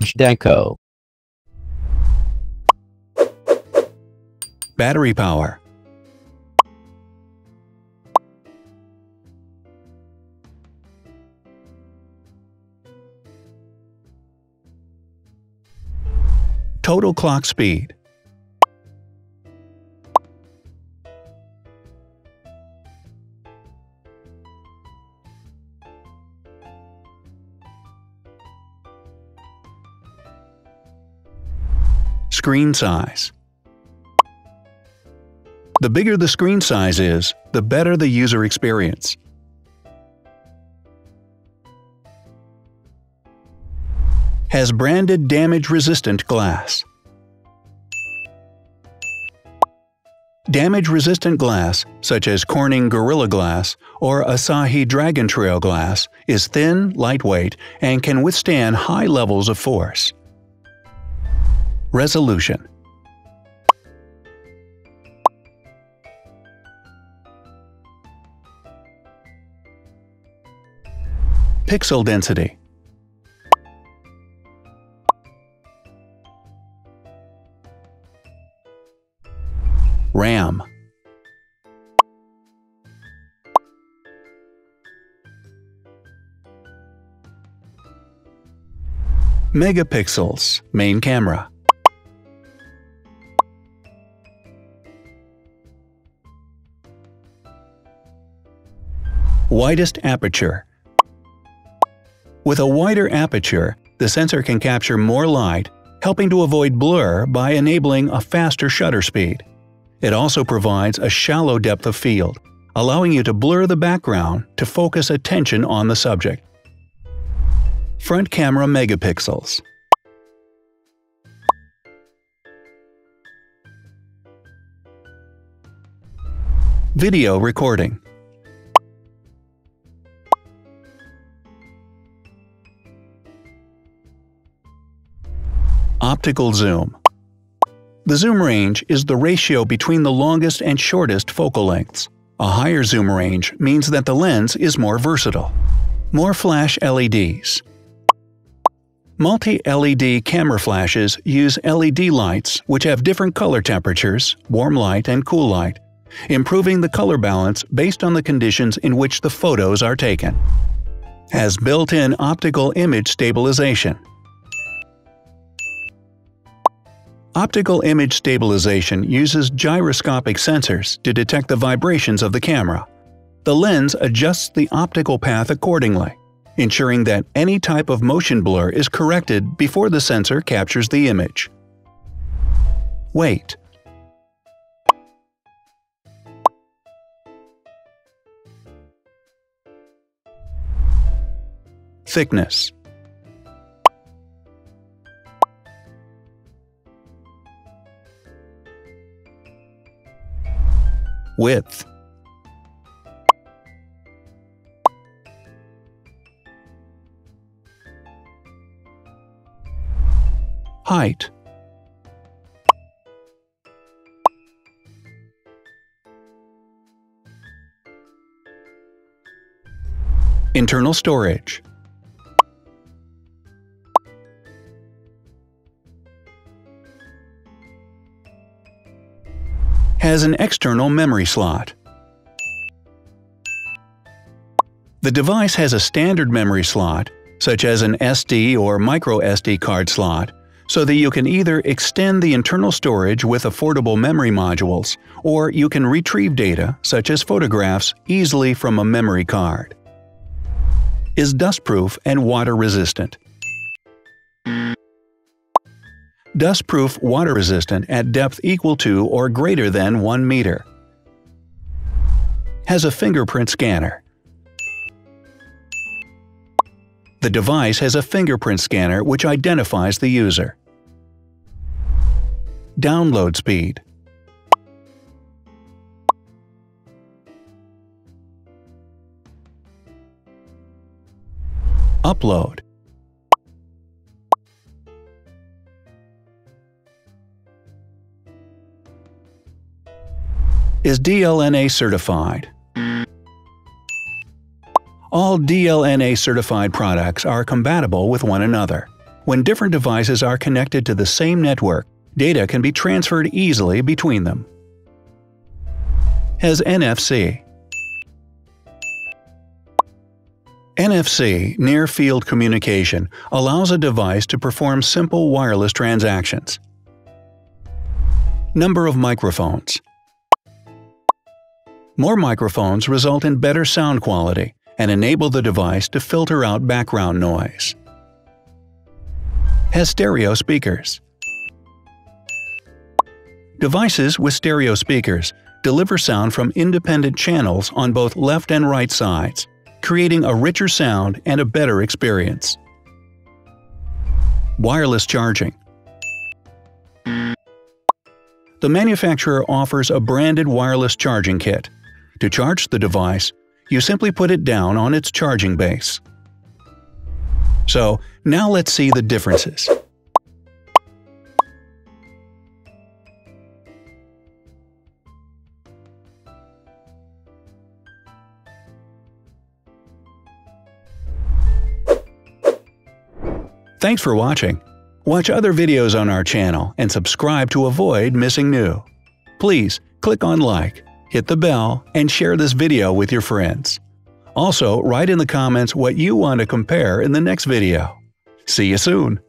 Zhdanko. Battery power. Total clock speed. Screen size. The bigger the screen size is, the better the user experience. Has branded damage-resistant glass. Damage-resistant glass, such as Corning Gorilla Glass or Asahi Dragon Trail Glass, is thin, lightweight, and can withstand high levels of force. Resolution. Pixel density. RAM. Megapixels, main camera. Widest aperture. With a wider aperture, the sensor can capture more light, helping to avoid blur by enabling a faster shutter speed. It also provides a shallow depth of field, allowing you to blur the background to focus attention on the subject. Front camera megapixels. Video recording. Optical zoom. The zoom range is the ratio between the longest and shortest focal lengths. A higher zoom range means that the lens is more versatile. More flash LEDs. Multi-LED camera flashes use LED lights which have different color temperatures, warm light and cool light, improving the color balance based on the conditions in which the photos are taken. Has built-in optical image stabilization. Optical image stabilization uses gyroscopic sensors to detect the vibrations of the camera. The lens adjusts the optical path accordingly, ensuring that any type of motion blur is corrected before the sensor captures the image. Weight. Thickness. Width. Height. Internal storage. Has an external memory slot. The device has a standard memory slot, such as an SD or micro SD card slot, so that you can either extend the internal storage with affordable memory modules, or you can retrieve data, such as photographs, easily from a memory card. Is dustproof and water-resistant. Dustproof water-resistant at depth equal to or greater than 1 meter. Has a fingerprint scanner. The device has a fingerprint scanner which identifies the user. Download speed. Upload. Is DLNA certified. All DLNA certified products are compatible with one another. When different devices are connected to the same network, data can be transferred easily between them. Has NFC. NFC, Near Field Communication, allows a device to perform simple wireless transactions. Number of microphones. More microphones result in better sound quality and enable the device to filter out background noise. Has stereo speakers. Devices with stereo speakers deliver sound from independent channels on both left and right sides, creating a richer sound and a better experience. Wireless charging. The manufacturer offers a branded wireless charging kit. To charge the device, you simply put it down on its charging base. So, now let's see the differences. Thanks for watching. Watch other videos on our channel and subscribe to avoid missing new. Please click on like, hit the bell, and share this video with your friends. Also, write in the comments what you want to compare in the next video. See you soon!